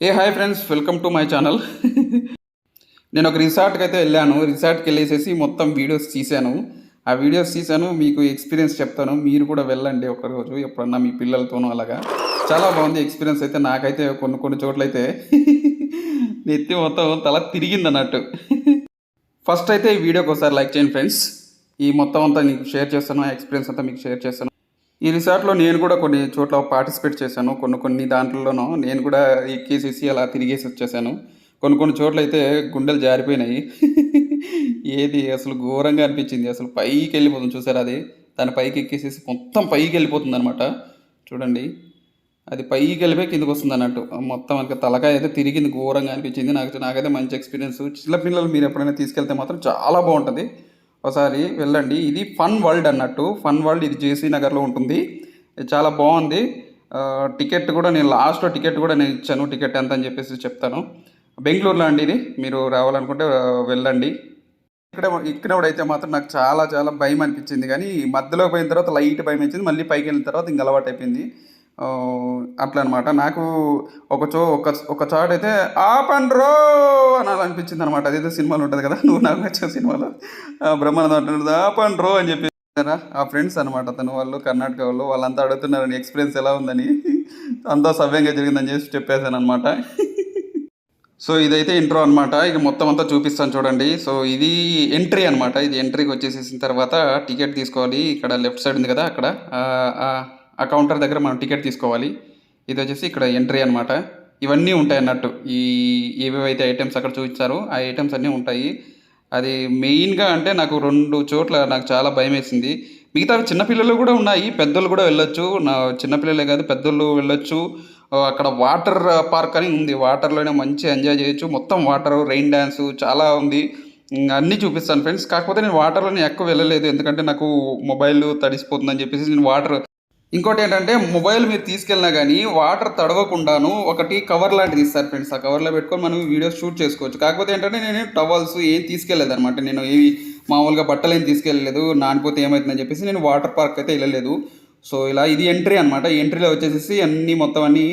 Hi friends, welcome to my channel. నేను ఒక రిసార్ట్కి అయితే వెళ్ళాను. రిసార్ట్కి వెళ్ళేసేసి మొత్తం వీడియోస్ తీశాను. ఆ వీడియోస్ తీశాను, మీకు ఎక్స్పీరియన్స్ చెప్తాను. మీరు కూడా వెళ్ళండి ఒకరోజు ఎప్పుడన్నా మీ పిల్లలతోనూ అలాగా. చాలా బాగుంది ఎక్స్పీరియన్స్ అయితే. నాకైతే కొన్ని కొన్ని చోట్లయితే నెత్తి మొత్తం తల తిరిగింది అన్నట్టు. ఫస్ట్ అయితే ఈ వీడియోకి ఒకసారి లైక్ చేయండి ఫ్రెండ్స్. ఈ మొత్తం అంతా మీకు షేర్ చేస్తాను, ఎక్స్పీరియన్స్ అంతా మీకు షేర్ చేస్తాను. ఈ రిసార్ట్‌లో నేను కూడా కొన్ని చోట్ల పార్టిసిపేట్ చేశాను. కొన్ని కొన్ని దాంట్లలోనూ నేను కూడా ఎక్కేసేసి అలా తిరిగేసి వచ్చేసాను. కొన్ని కొన్ని చోట్లయితే గుండెలు జారిపోయినాయి. ఏది అసలు ఘోరంగా అనిపించింది. అసలు పైకెళ్ళిపోతుంది చూసారా అది? దాని పైకి ఎక్కేసేసి మొత్తం పైకెళ్ళిపోతుందనమాట. చూడండి. అది పైకెళ్ళిపోయి కిందకొస్తుందన్నట్టు. మొత్తం ఇంక తలకాయ అయితే తిరిగింది, ఘోరంగా అనిపించింది. నాకైతే మంచి ఎక్స్‌పీరియన్స్. చిన్న పిల్లలు మీరు ఎప్పుడైనా తీసుకెళ్తే మాత్రం చాలా బావుంటది. ఒకసారి వెళ్ళండి. ఇది ఫన్ వరల్డ్ అన్నట్టు. ఫన్ వరల్డ్ ఇది జేసీ నగర్లో ఉంటుంది. ఇది చాలా బాగుంది. టికెట్ కూడా నేను లాస్ట్లో టికెట్ కూడా నేను ఇచ్చాను. టికెట్ ఎంత అని చెప్పేసి చెప్తాను. బెంగళూరులో అండి ఇది. మీరు రావాలనుకుంటే వెళ్ళండి. ఎక్కినప్పుడైతే మాత్రం నాకు చాలా చాలా భయం అనిపించింది, కానీ మధ్యలో పోయిన తర్వాత లైట్ భయం వచ్చింది. మళ్ళీ పైకి వెళ్ళిన తర్వాత ఇంక అలవాటు అయిపోయింది. అట్లా అనమాట. నాకు ఒక చోటైతే ఆపండ్రో అనాలనిపించింది అనమాట. అదేదో సినిమాలో ఉంటుంది కదా, నువ్వు నాకు నచ్చిన సినిమాలో బ్రహ్మానందం అంటున్నది ఆపండ్రో అని చెప్పి. ఆ ఫ్రెండ్స్ అనమాట, అతను వాళ్ళు కర్ణాటక వాళ్ళు. వాళ్ళంతా అడుగుతున్నారని ఎక్స్పీరియన్స్ ఎలా ఉందని. అంతా సవ్యంగా జరిగిందని చెప్పి చెప్పేశాను అనమాట. సో ఇదైతే ఇంట్రో అనమాట. ఇక మొత్తం అంతా చూపిస్తాను చూడండి. సో ఇది ఎంట్రీ అనమాట. ఇది ఎంట్రీకి వచ్చేసేసిన తర్వాత టికెట్ తీసుకోవాలి. ఇక్కడ లెఫ్ట్ సైడ్ ఉంది కదా, అక్కడ ఆ కౌంటర్ దగ్గర మనం టికెట్ తీసుకోవాలి. ఇది వచ్చేసి ఇక్కడ ఎంట్రీ అనమాట. ఇవన్నీ ఉంటాయి అన్నట్టు. ఏవేవైతే ఐటమ్స్ అక్కడ చూపించారో ఆ ఐటమ్స్ అన్నీ ఉంటాయి. అది మెయిన్గా అంటే నాకు 2 చోట్ల నాకు చాలా భయం వేసింది. మిగతా చిన్నపిల్లలు కూడా ఉన్నాయి, పెద్దోళ్ళు కూడా వెళ్ళొచ్చు. చిన్నపిల్లలే కాదు, పెద్దోళ్ళు వెళ్ళొచ్చు. అక్కడ వాటర్ పార్క్ అని ఉంది. వాటర్లోనే మంచి ఎంజాయ్ చేయొచ్చు. మొత్తం వాటర్, రెయిన్ డ్యాన్స్ చాలా ఉంది. అన్నీ చూపిస్తాను ఫ్రెండ్స్. కాకపోతే నేను వాటర్లోనే ఎక్కువ వెళ్ళలేదు, ఎందుకంటే నాకు మొబైల్ తడిసిపోతుందని చెప్పేసి నేను ఇంకోటి ఏంటంటే, మొబైల్ మీరు తీసుకెళ్ళినా కానీ వాటర్ తడవకుండాను ఒకటి కవర్ లాంటిది ఇస్తారు ఫ్రెండ్స్. ఆ కవర్లో పెట్టుకొని మనం వీడియోస్ షూట్ చేసుకోవచ్చు. కాకపోతే ఏంటంటే నేను టవల్స్ ఏం తీసుకెళ్ళలేదు అనమాట. నేను మామూలుగా బట్టలు ఏం తీసుకెళ్ళలేదు, నానిపోతే ఏమవుతుందని చెప్పేసి నేను వాటర్ పార్క్ అయితే వెళ్ళలేదు. సో ఇలా ఇది ఎంట్రీ అనమాట. ఈ ఎంట్రీలో వచ్చేసి మొత్తం అన్ని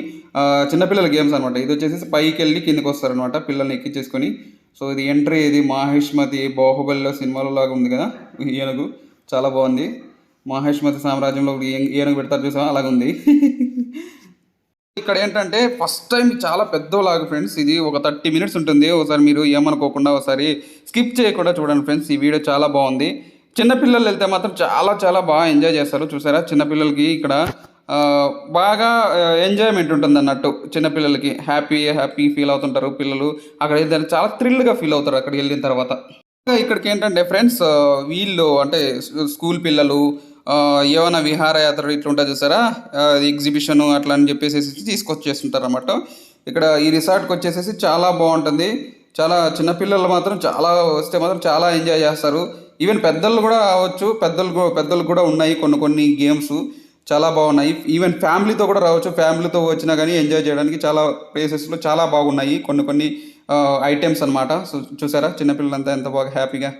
చిన్నపిల్లల గేమ్స్ అనమాట. ఇది వచ్చేసి పైకి వెళ్ళి కిందకి వస్తారనమాట పిల్లల్ని ఎక్కించేసుకొని. సో ఇది ఎంట్రీ. ఇది మాహిష్మతి బాహుబలిలో సినిమాలో లాగా ఉంది కదా ఏనుగు, చాలా బాగుంది. మాహిష్మతి సామ్రాజ్యంలో ఏనుగు పెడతారు చూసామా, అలాగుంది. ఇక్కడ ఏంటంటే ఫస్ట్ టైం చాలా పెద్దలాగా ఫ్రెండ్స్. ఇది ఒక 30 మినిట్స్ ఉంటుంది. ఒకసారి మీరు ఏమనుకోకుండా ఒకసారి స్కిప్ చేయకుండా చూడండి ఫ్రెండ్స్. ఈ వీడియో చాలా బాగుంది. చిన్నపిల్లలు వెళ్తే మాత్రం చాలా చాలా బాగా ఎంజాయ్ చేస్తారు. చూసారా, చిన్నపిల్లలకి ఇక్కడ బాగా ఎంజాయ్మెంట్ ఉంటుంది అన్నట్టు. చిన్నపిల్లలకి హ్యాపీ ఫీల్ అవుతుంటారు పిల్లలు. అక్కడ వెళ్తే చాలా థ్రిల్గా ఫీల్ అవుతారు అక్కడికి వెళ్ళిన తర్వాత. ఇక్కడికి ఏంటంటే ఫ్రెండ్స్, వీళ్ళు అంటే స్కూల్ పిల్లలు ఏమైనా విహారయాత్రలు ఇట్లా ఉంటుంది చూసారా, ఎగ్జిబిషన్ అట్లా అని చెప్పేసి తీసుకొచ్చేస్తుంటారు అన్నమాట. ఇక్కడ ఈ రిసార్ట్కి వచ్చేసేసి చాలా బాగుంటుంది. చాలా చిన్నపిల్లలు మాత్రం చాలా వస్తే మాత్రం చాలా ఎంజాయ్ చేస్తారు. ఈవెన్ పెద్దలు కూడా రావచ్చు. పెద్దలు కూడా ఉన్నాయి కొన్ని గేమ్స్ చాలా బాగున్నాయి. ఈవెన్ ఫ్యామిలీతో కూడా రావచ్చు. ఫ్యామిలీతో వచ్చినా కానీ ఎంజాయ్ చేయడానికి చాలా ప్లేసెస్లో చాలా బాగున్నాయి కొన్ని ఐటమ్స్ అనమాట. సో చూసారా, చిన్నపిల్లలంతా ఎంత బాగా హ్యాపీగా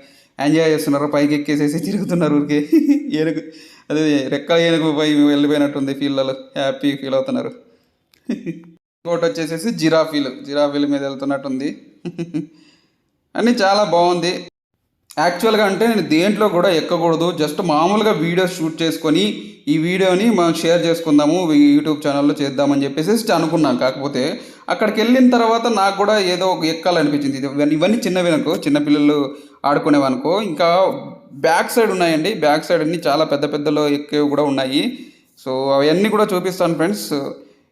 ఎంజాయ్ చేస్తున్నారు. పైకి ఎక్కేసేసి తిరుగుతున్నారు ఊరికే. ఏనుగు, అదే రెక్క ఏనుగు పై వెళ్ళిపోయినట్టుంది. ఫీల్డ్లలో హ్యాపీ ఫీల్ అవుతున్నారు. ఇంకోటి వచ్చేసేసి జిరాఫీల మీద వెళ్తున్నట్టుంది. అన్నీ చాలా బాగుంది. యాక్చువల్గా అంటే నేను దేంట్లో కూడా ఎక్కకూడదు, జస్ట్ మామూలుగా వీడియో షూట్ చేసుకొని ఈ వీడియోని మనం షేర్ చేసుకుందాము, యూట్యూబ్ ఛానల్లో చేద్దామని చెప్పేసి అనుకున్నాను. కాకపోతే అక్కడికి వెళ్ళిన తర్వాత నాకు కూడా ఏదో ఒక ఎక్కాలనిపించింది. ఇవన్నీ చిన్నవి చిన్నపిల్లలు ఆడుకునేవనుకో. ఇంకా బ్యాక్ సైడ్ ఉన్నాయండి. బ్యాక్ సైడ్ అన్ని చాలా పెద్దలో ఎక్కేవి కూడా ఉన్నాయి. సో అవన్నీ కూడా చూపిస్తాను ఫ్రెండ్స్.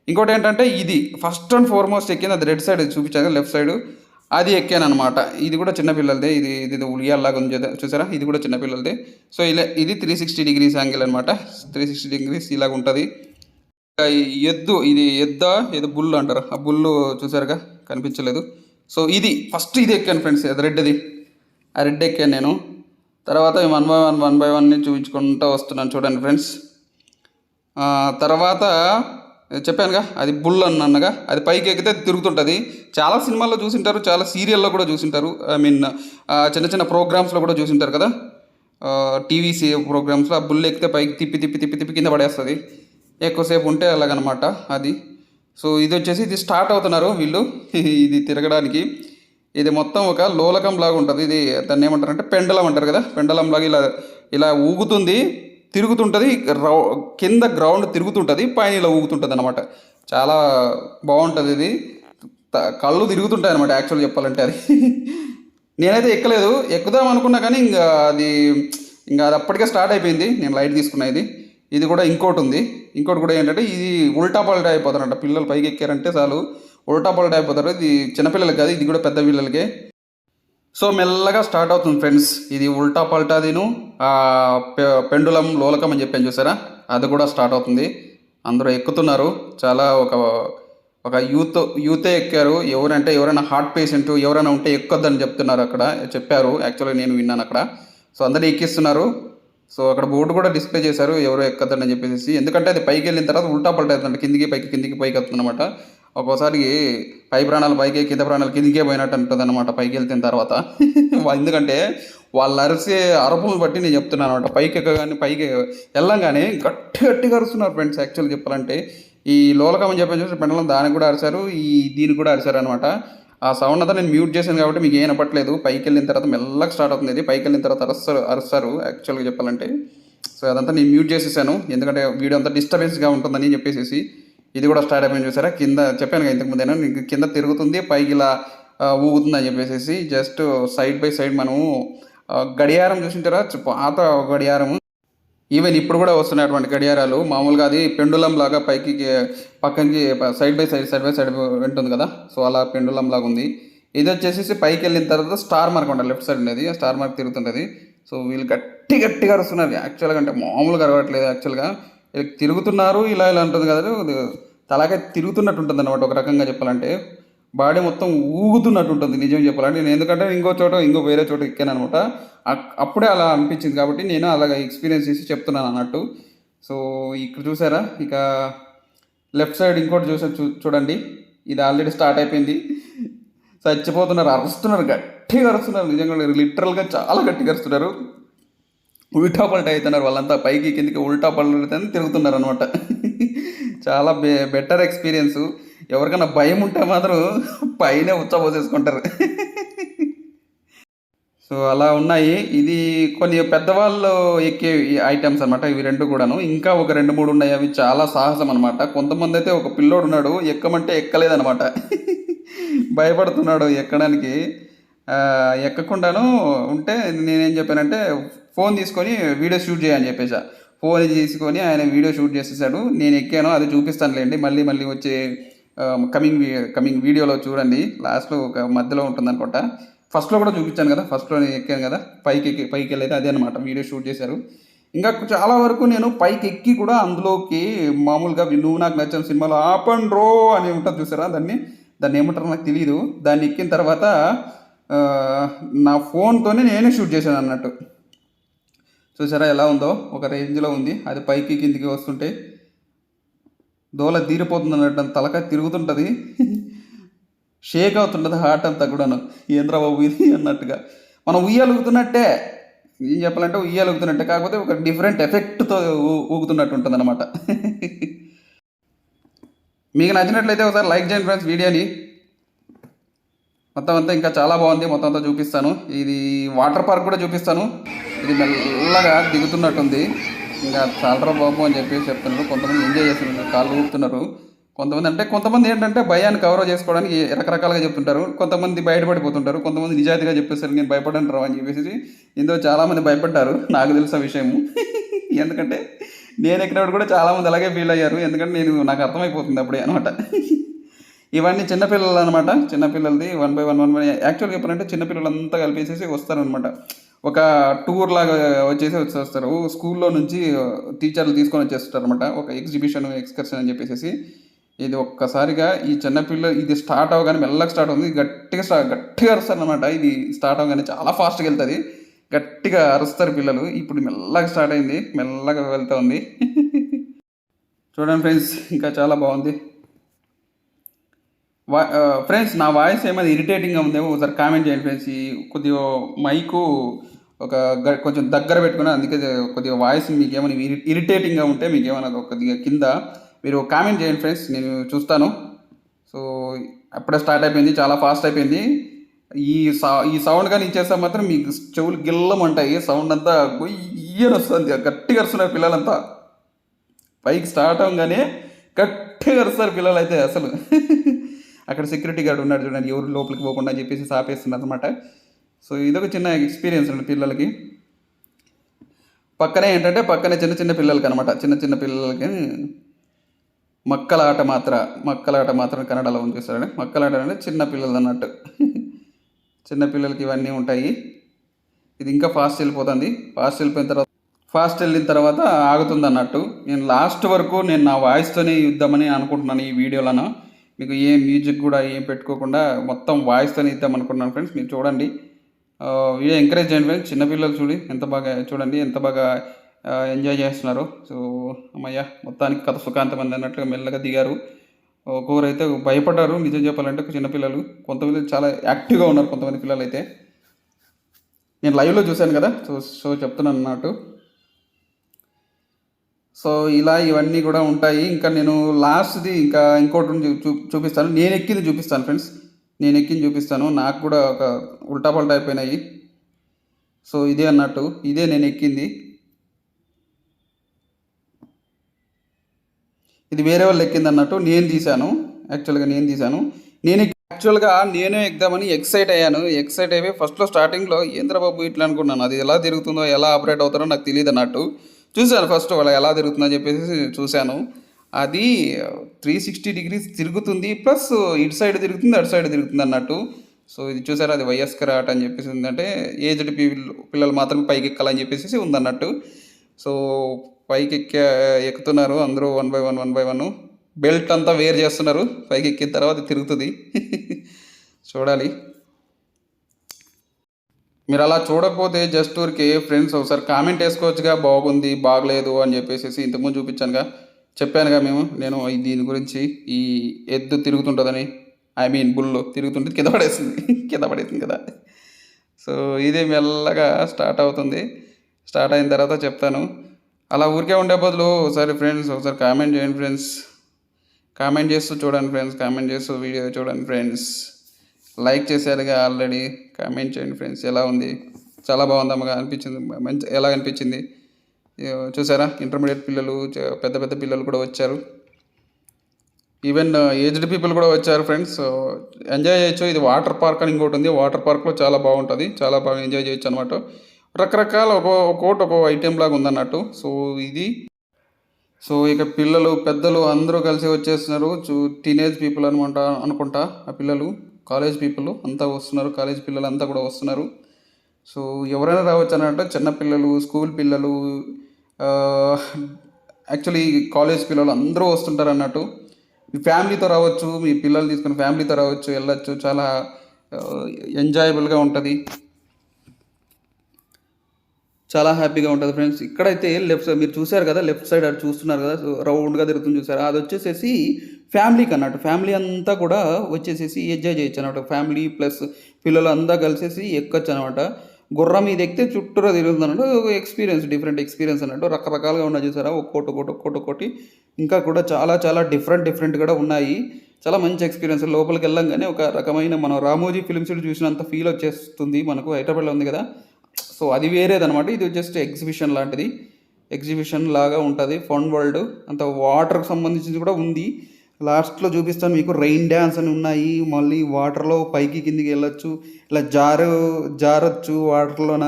ఇంకోటి ఏంటంటే, ఇది ఫస్ట్ అండ్ ఫార్మోస్ట్ ఎక్కింది, అది రెడ్ సైడ్ చూపించాను, లెఫ్ట్ సైడ్ అది ఎక్కాను అనమాట. ఇది కూడా చిన్నపిల్లలదే. ఇది ఉలియాల్లాగా ఉంది చూసారా, ఇది కూడా చిన్నపిల్లలదే. సో ఇది 360 డిగ్రీస్ యాంగిల్ అనమాట. 360 డిగ్రీస్ ఇలాగ ఉంటుంది. ఏదో బుల్ అంటారు. ఆ బుల్లు చూసారుగా, కనిపించలేదు. సో ఇది ఎక్కాను ఫ్రెండ్స్, అది రెడ్ది. ఆ రెడ్ ఎక్కాను నేను. తర్వాత 1 బై 1 చూపించుకుంటూ వస్తున్నాను చూడండి ఫ్రెండ్స్. తర్వాత చెప్పానుగా, అది బుల్ అన్నగా, అది పైకి ఎక్కితే తిరుగుతుంటుంది. చాలా సినిమాల్లో చూసింటారు, చాలా సీరియల్లో కూడా చూసింటారు. ఐ మీన్ చిన్న ప్రోగ్రామ్స్లో కూడా చూసింటారు కదా, టీవీ ప్రోగ్రామ్స్లో. ఆ బుల్ ఎక్కితే పైకి తిప్పి కింద పడేస్తుంది. ఎక్కువసేపు ఉంటే అలాగనమాట అది. సో ఇది స్టార్ట్ అవుతున్నారు వీళ్ళు ఇది తిరగడానికి. ఇది మొత్తం ఒక లోలకం లాగా ఉంటుంది. ఇది దాన్ని ఏమంటారంటే పెండలం అంటారు కదా, పెండలం లాగా ఇలా ఇలా ఊగుతుంది, తిరుగుతుంటుంది. కింద గ్రౌండ్ తిరుగుతుంటుంది, పైన ఇలా ఊగుతుంటుంది అనమాట. చాలా బాగుంటుంది ఇది. కళ్ళు తిరుగుతుంటాయి అనమాట యాక్చువల్ చెప్పాలంటే అది. నేనైతే ఎక్కలేదు, ఎక్కుదాం అనుకున్నా కానీ అది అప్పటికే స్టార్ట్ అయిపోయింది. నేను లైట్ తీసుకున్నా. ఇది కూడా ఇంకోటి ఉంది. ఇంకోటి కూడా ఏంటంటే ఇది ఉల్టా పల్టా అయిపోతారంట. పిల్లలు పైకి ఎక్కారంటే చాలు ఉల్టా పల్టా అయిపోతారు. ఇది చిన్నపిల్లలకి కాదు, ఇది కూడా పెద్ద పిల్లలకే. సో మెల్లగా స్టార్ట్ అవుతుంది ఫ్రెండ్స్. ఇది ఉల్టా పల్టాదిను పెండులం లోలకం అని చెప్పాను చూసారా, అది కూడా స్టార్ట్ అవుతుంది. అందరూ ఎక్కుతున్నారు. చాలా ఒక యూతే ఎక్కారు. ఎవరైనా హార్ట్ పేషెంట్ ఎవరైనా ఉంటే ఎక్కొద్దని చెప్తున్నారు, అక్కడ చెప్పారు. యాక్చువల్గా నేను విన్నాను అక్కడ. సో అందరూ ఎక్కిస్తున్నారు. సో అక్కడ బోర్డు కూడా డిస్ప్లే చేశారు, ఎవరో ఎక్కద్దని చెప్పేసి. ఎందుకంటే అది పైకి వెళ్ళిన తర్వాత ఉల్టా పల్టా అవుతుందంట, కిందికి పైకి వస్తుంది అనమాట. ఒక్కోసారి పై ప్రాణాలు పైకి, కింద ప్రాణాలు కిందికే పోయినట్టు ఉంటుంది అనమాట పైకి వెళ్తున్న తర్వాత. ఎందుకంటే వాళ్ళు అరిసే అరుపులను బట్టి నేను చెప్తున్నాను అనమాట. పైకి ఎక్కగానే పైకి వెళ్ళంగానే గట్టిగా అరుస్తున్నారు ఫ్రెండ్స్. యాక్చువల్గా చెప్పాలంటే ఈ లోలకం అని చెప్పి చూసి పెండలం దానికి కూడా అరిశారు, దీనికి కూడా అరిశారు అనమాట. ఆ సౌండ్ అంతా నేను మ్యూట్ చేశాను కాబట్టి మీకు ఏం వినపట్లేదు. పైకి వెళ్ళిన తర్వాత మెల్లగా స్టార్ట్ అవుతుంది. ఇది పైకి వెళ్ళిన తర్వాత అరుస్తారు యాక్చువల్గా చెప్పాలంటే. సో అదంతా నేను మ్యూట్ చేసేసాను, ఎందుకంటే వీడియో అంతా డిస్టర్బెన్స్గా ఉంటుందని చెప్పేసి. ఇది కూడా స్టార్ట్ అయిపోయింది చూసారా. కింద చెప్పాను కదా ఇంతకుముందేనా, కింద తిరుగుతుంది, పైకి ఇలా ఊగుతుంది అని చెప్పేసి. జస్ట్ సైడ్ బై సైడ్ మనము గడియారం చూసింటారా, పాత గడియారము. ఈవెన్ ఇప్పుడు కూడా వస్తున్నటువంటి గడియారాలు మామూలుగా అది పెండులం లాగా పైకి పక్కకి సైడ్ బై సైడ్ ఉంటుంది కదా. సో అలా పెండులం లాగా ఉంది. ఇది వచ్చేసి పైకి వెళ్ళిన తర్వాత స్టార్ మార్క్ ఉంటుంది లెఫ్ట్ సైడ్ అనేది, స్టార్ మార్క్ తిరుగుతుంటుంది. సో వీళ్ళు గట్టిగా అరుస్తున్నారు యాక్చువల్గా, అంటే మామూలుగా అరవట్లేదు యాక్చువల్గా. తిరుగుతున్నారు ఇలా ఉంటుంది కదా, తలాగా తిరుగుతున్నట్టు ఉంటుంది అనమాట ఒక రకంగా చెప్పాలంటే. బాడీ మొత్తం ఊగుతున్నట్టు ఉంటుంది నిజం చెప్పాలంటే. నేను ఎందుకంటే ఇంకో వేరే చోట ఎక్కాను అనమాట, అప్పుడే అలా అనిపించింది కాబట్టి నేను అలాగ ఎక్స్పీరియన్స్ చేసి చెప్తున్నాను అన్నట్టు. సో ఇక్కడ చూసారా, ఇక లెఫ్ట్ సైడ్ ఇంకోటి చూడండి, ఇది ఆల్రెడీ స్టార్ట్ అయిపోయింది. చచ్చిపోతున్నారు, గట్టిగా అరుస్తున్నారు నిజంగా, లిటరల్గా చాలా గట్టిగా అరుస్తున్నారు. ఉల్టా పల్టా అవుతున్నారు వాళ్ళంతా, పైకి కిందికి ఉల్టా పల్టా తిరుగుతున్నారు అనమాట. చాలా బెటర్ ఎక్స్పీరియన్స్. ఎవరికైనా భయం ఉంటే మాత్రం పైనే ఉచ్చబోసేసుకుంటారు. సో అలా ఉన్నాయి. ఇది కొన్ని పెద్దవాళ్ళు ఎక్కే ఐటమ్స్ అనమాట ఇవి రెండు కూడాను. ఇంకా ఒక 2-3 ఉన్నాయి, అవి చాలా సాహసం అనమాట. కొంతమంది అయితే ఒక పిల్లోడు ఉన్నాడు, ఎక్కమంటే ఎక్కలేదనమాట. భయపడుతున్నాడు ఎక్కడానికి. ఎక్కకుండాను ఉంటే నేనేం చెప్పానంటే ఫోన్ తీసుకొని వీడియో షూట్ చేయని చెప్పేసా. ఫోన్ తీసుకొని ఆయన వీడియో షూట్ చేసేసాడు. నేను ఎక్కాను, అది చూపిస్తానులేండి మళ్ళీ వచ్చే కమింగ్ వీడియోలో చూడండి. లాస్ట్లో ఒక మధ్యలో ఉంటుంది అనుకుంటా. ఫస్ట్లో కూడా చూపించాను కదా, ఫస్ట్లో నేను ఎక్కాను కదా, పైకి వెళ్ళైతే అదే అనమాట వీడియో షూట్ చేశారు. ఇంకా చాలా వరకు నేను పైకి ఎక్కి కూడా అందులోకి మామూలుగా నువ్వు నాకు నచ్చిన సినిమాలో ఆపండ్రో అని ఉంటుంది చూసారా, దాన్ని ఏమంటారో నాకు తెలియదు. దాన్ని ఎక్కిన తర్వాత నా ఫోన్తోనే నేనే షూట్ చేశాను అన్నట్టు. చూసారా ఎలా ఉందో, ఒక రేంజ్లో ఉంది. అది పైకి కిందికి వస్తుంటే దోల తీరిపోతుంది అన్నట్టు, తలకాయ తిరుగుతుంటుంది, షేక్ అవుతుంటుంది హార్ట్ అంతా కూడాను. ఏంద్రా బాబు ఇది అన్నట్టుగా. మనం ఉయ్యాలుగుతున్నట్టే, ఏం చెప్పాలంటే ఉయ్యాలుగుతున్నట్టే, కాకపోతే ఒక డిఫరెంట్ ఎఫెక్ట్తో ఊగుతున్నట్టు ఉంటుంది అనమాట. మీకు నచ్చినట్లయితే ఒకసారి లైక్ చేయండి ఫ్రెండ్స్ వీడియోని. మొత్తం అంతా ఇంకా చాలా బాగుంది, మొత్తం అంతా చూపిస్తాను. ఇది వాటర్ పార్క్ కూడా చూపిస్తాను. ఇది మెల్లగా దిగుతున్నట్టుంది. ఇంకా చాలా బాబు అని చెప్పేసి చెప్తున్నారు. కొంతమంది ఎంజాయ్ చేస్తున్నారు, కాళ్ళు ఊపుతున్నారు. కొంతమంది ఏంటంటే భయాన్ని కవర్ చేసుకోవడానికి రకరకాలుగా చెప్తుంటారు. కొంతమంది బయటపడిపోతుంటారు, కొంతమంది నిజాయితీగా చెప్పేస్తారు నేను భయపడంటారు అని చెప్పేసి. ఇందులో చాలామంది భయపడ్డారు, నాకు తెలిసిన విషయము. ఎందుకంటే నేను ఎక్కినప్పుడు కూడా చాలామంది అలాగే ఫీల్ అయ్యారు. ఎందుకంటే నాకు అర్థమైపోతుంది అప్పుడే అనమాట. ఇవన్నీ చిన్నపిల్లలు అనమాట, చిన్నపిల్లలది 1 by 1 యాక్చువల్గా చెప్పాలంటే చిన్నపిల్లలంతా కలిపేసేసి వస్తారనమాట. ఒక టూర్ లాగా వచ్చేస్తారు. స్కూల్లో నుంచి టీచర్లు తీసుకొని వచ్చేస్తారు అనమాట, ఒక ఎక్స్కర్షన్ అని చెప్పేసి. ఇది ఒక్కసారిగా ఈ చిన్నపిల్ల ఇది స్టార్ట్ అవ్వగానే మెల్లగా స్టార్ట్ అవుతుంది, గట్టిగా అరుస్తారు అనమాట. ఇది స్టార్ట్ అవ్వగానే చాలా ఫాస్ట్గా వెళ్తుంది, గట్టిగా అరుస్తారు పిల్లలు. ఇప్పుడు మెల్లగా స్టార్ట్ అయింది, మెల్లగా వెళ్తూ ఉంది. చూడండి ఫ్రెండ్స్, ఇంకా చాలా బాగుంది. ఫ్రెండ్స్ నా వాయిస్ ఏమైనా ఇరిటేటింగ్గా ఉందేమో ఒకసారి కామెంట్ చేయండి ఫ్రెండ్స్. ఈ కొద్దిగా మైకు కొంచెం దగ్గర పెట్టుకుని, అందుకే కొద్దిగా వాయిస్ మీకు ఏమైనా ఇరిటేటింగ్గా ఉంటే మీకు ఏమైనా కొద్దిగా కింద మీరు కామెంట్ చేయండి ఫ్రెండ్స్, నేను చూస్తాను. సో అప్పుడే స్టార్ట్ అయిపోయింది, చాలా ఫాస్ట్ అయిపోయింది. ఈ సౌండ్ కానీ ఇచ్చేస్తే మాత్రం మీకు చెవులు గిల్లమంటాయి. సౌండ్ అంతా గొయ్యని వస్తుంది, గట్టిగా అరుస్తున్నారు పిల్లలంతా. పైకి స్టార్ట్ అవ్వగానే గట్టిగా అరుస్తారు పిల్లలు అయితే అసలు. అక్కడ సెక్యూరిటీ గార్డ్ ఉన్నాడు చూడండి, ఎవరు లోపలికి పోకుండా అని చెప్పేసి ఆపేస్తున్నారు అనమాట. సో ఇదొక చిన్న ఎక్స్పీరియన్స్ అండి పిల్లలకి. పక్కనే చిన్న చిన్న పిల్లలకి అనమాట, చిన్న చిన్న పిల్లలకి మక్కలాట మాత్రం కన్నడలో ఉంది చూస్తారండి. మక్కలాట అంటే చిన్న పిల్లలు అన్నట్టు. చిన్న పిల్లలకి ఇవన్నీ ఉంటాయి. ఇది ఇంకా ఫాస్ట్ వెళ్ళిపోతుంది. ఫాస్ట్ వెళ్ళిన తర్వాత ఆగుతుంది అన్నట్టు. నేను లాస్ట్ వరకు నేను నా వాయిస్తోనే ఇద్దామని అనుకుంటున్నాను ఈ వీడియోలను. మీకు ఏం మ్యూజిక్ కూడా ఏం పెట్టుకోకుండా మొత్తం వాయిస్తోనే ఇద్దాం అనుకుంటున్నాను ఫ్రెండ్స్. మీరు చూడండి, వీడియో ఎంకరేజ్ చేయండి ఫ్రెండ్స్. చిన్నపిల్లలు చూడండి ఎంత బాగా ఎంజాయ్ చేస్తున్నారు. సో అమ్మయ్య, మొత్తానికి కథ సుఖాంతమంది అన్నట్టుగా మెల్లగా దిగారు. ఒక్కొక్కరైతే భయపడ్డారు నిజం చెప్పాలంటే. చిన్నపిల్లలు కొంతమంది చాలా యాక్టివ్గా ఉన్నారు, కొంతమంది పిల్లలు అయితే. నేను లైవ్లో చూశాను కదా, సో చెప్తున్నాను అన్నట్టు. సో ఇలా ఇవన్నీ కూడా ఉంటాయి. ఇంకా నేను లాస్ట్ది ఇంకోటి చూపిస్తాను. నేను ఎక్కింది చూపిస్తాను ఫ్రెండ్స్, చూపిస్తాను. నాకు కూడా ఒక ఉల్టా పల్టా అయిపోయినాయి. సో ఇదే అన్నట్టు, ఇదే నేను ఎక్కింది. ఇది వేరే వాళ్ళు ఎక్కింది అన్నట్టు. నేను తీశాను, నేనే ఎక్దామని ఎక్సైట్ అయిపోయి ఫస్ట్లో స్టార్టింగ్లో ఏంద్రబాబు ఇట్లా అనుకున్నాను. అది ఎలా తిరుగుతుందో, ఎలా ఆపరేట్ అవుతారో నాకు తెలియదు అన్నట్టు. చూశాను ఫస్ట్ వాళ్ళు ఎలా తిరుగుతుందని చెప్పేసి చూశాను. అది 360 degrees తిరుగుతుంది, ప్లస్ ఇటు సైడ్ తిరుగుతుంది, అటు సైడ్ తిరుగుతుంది అన్నట్టు. సో ఇది చూసారా, అది వయస్కర ఆట అని చెప్పేసి ఉందంటే ఏజ్డ్ పిల్లలు మాత్రమే పైకి ఎక్కాలని చెప్పేసి ఉందన్నట్టు. సో పైకి ఎక్కుతున్నారు అందరూ వన్ బై వన్. బెల్ట్ అంతా వేర్ చేస్తున్నారు. పైకి ఎక్కిన తర్వాత తిరుగుతుంది. చూడాలి. మీరు అలా చూడకపోతే జస్ట్ ఊరికే ఫ్రెండ్స్ ఒకసారి కామెంట్ వేసుకోవచ్చుగా, బాగుంది బాగలేదు అని చెప్పేసి. ఇంతకుముందు చెప్పానుగా నేను దీని గురించి. ఈ ఎద్దు తిరుగుతుంటుందని, బుల్లు తిరుగుతుంటే కింద పడేసింది కదా. సో ఇదే మెల్లగా స్టార్ట్ అవుతుంది. స్టార్ట్ అయిన తర్వాత చెప్తాను. అలా ఊరికే ఉండే బదులు ఒకసారి కామెంట్ చేయండి ఫ్రెండ్స్. కామెంట్ చేస్తూ చూడండి ఫ్రెండ్స్, కామెంట్ చేస్తూ వీడియో చూడండి ఫ్రెండ్స్. లైక్ చేశారుగా ఆల్రెడీ, కామెంట్ చేయండి ఫ్రెండ్స్. ఎలా ఉంది? చాలా బాగుందమ్మగా అనిపించింది. ఎలా అనిపించింది చూసారా? ఇంటర్మీడియట్ పిల్లలు, పెద్ద పిల్లలు కూడా వచ్చారు. ఈవెన్ ఏజ్డ్ పీపుల్ కూడా వచ్చారు ఫ్రెండ్స్. ఎంజాయ్ చేయొచ్చు. ఇది వాటర్ పార్క్ అని ఇంకోటి ఉంది. వాటర్ పార్క్లో చాలా బాగుంటుంది, చాలా బాగా ఎంజాయ్ చేయొచ్చు అనమాట. రకరకాల ఒక్కో ఐటెం లాగా ఉందన్నట్టు. సో ఇక పిల్లలు పెద్దలు అందరూ కలిసి వచ్చేస్తున్నారు. టీనేజ్ పీపుల్ అనుకుంటా ఆ పిల్లలు. కాలేజ్ పీపుల్ అంతా వస్తున్నారు, కాలేజ్ పిల్లలు అంతా కూడా వస్తున్నారు. సో ఎవరైనా రావచ్చు అన్నట్టు. చిన్నపిల్లలు, స్కూల్ పిల్లలు, యాక్చువల్లీ కాలేజ్ పిల్లలు అందరూ వస్తుంటారు అన్నట్టు. మీ ఫ్యామిలీతో రావచ్చు, మీ పిల్లలు తీసుకుని ఫ్యామిలీతో రావచ్చు, వెళ్ళచ్చు. చాలా ఎంజాయబుల్గా ఉంటుంది, చాలా హ్యాపీగా ఉంటుంది ఫ్రెండ్స్. ఇక్కడైతే లెఫ్ట్ సైడ్ మీరు చూసారు కదా, లెఫ్ట్ సైడ్ అది చూస్తున్నారు కదా, రౌండ్గా తిరుగుతుంది చూసారా, అది వచ్చేసేసి ఫ్యామిలీకి అన్నట్టు. ఫ్యామిలీ అంతా కూడా వచ్చేసేసి ఎంజాయ్ చేయొచ్చు అనమాట. ఫ్యామిలీ ప్లస్ పిల్లలు అంతా కలిసేసి ఎక్కొచ్చు అనమాట. గుర్రం మీద ఎక్కితే చుట్టూరా తిరుగుతుంది అన్నట్టు. ఒక డిఫరెంట్ ఎక్స్పీరియన్స్ అన్నట్టు. రకరకాలుగా ఉన్నాయి చూసారా, ఒక్కోటి. ఇంకా కూడా చాలా డిఫరెంట్ కూడా ఉన్నాయి. చాలా మంచి ఎక్స్పీరియన్స్. లోపలికి వెళ్ళంగానే ఒక రకమైన మనం రామోజీ ఫిల్మ్ సిటీ చూసినంత ఫీల్ వచ్చేస్తుంది మనకు. హైదరాబాద్లో ఉంది కదా, సో అది వేరేదనమాట. ఇది జస్ట్ ఎగ్జిబిషన్ లాంటిది, ఎగ్జిబిషన్ లాగా ఉంటుంది. ఫన్ వరల్డ్ అంత వాటర్కి సంబంధించింది కూడా ఉంది. లాస్ట్లో చూపిస్తాను మీకు. రెయిన్ డ్యాన్స్ అని ఉన్నాయి. మళ్ళీ వాటర్లో పైకి కిందికి వెళ్ళొచ్చు, ఇలా జారొచ్చు వాటర్లోన.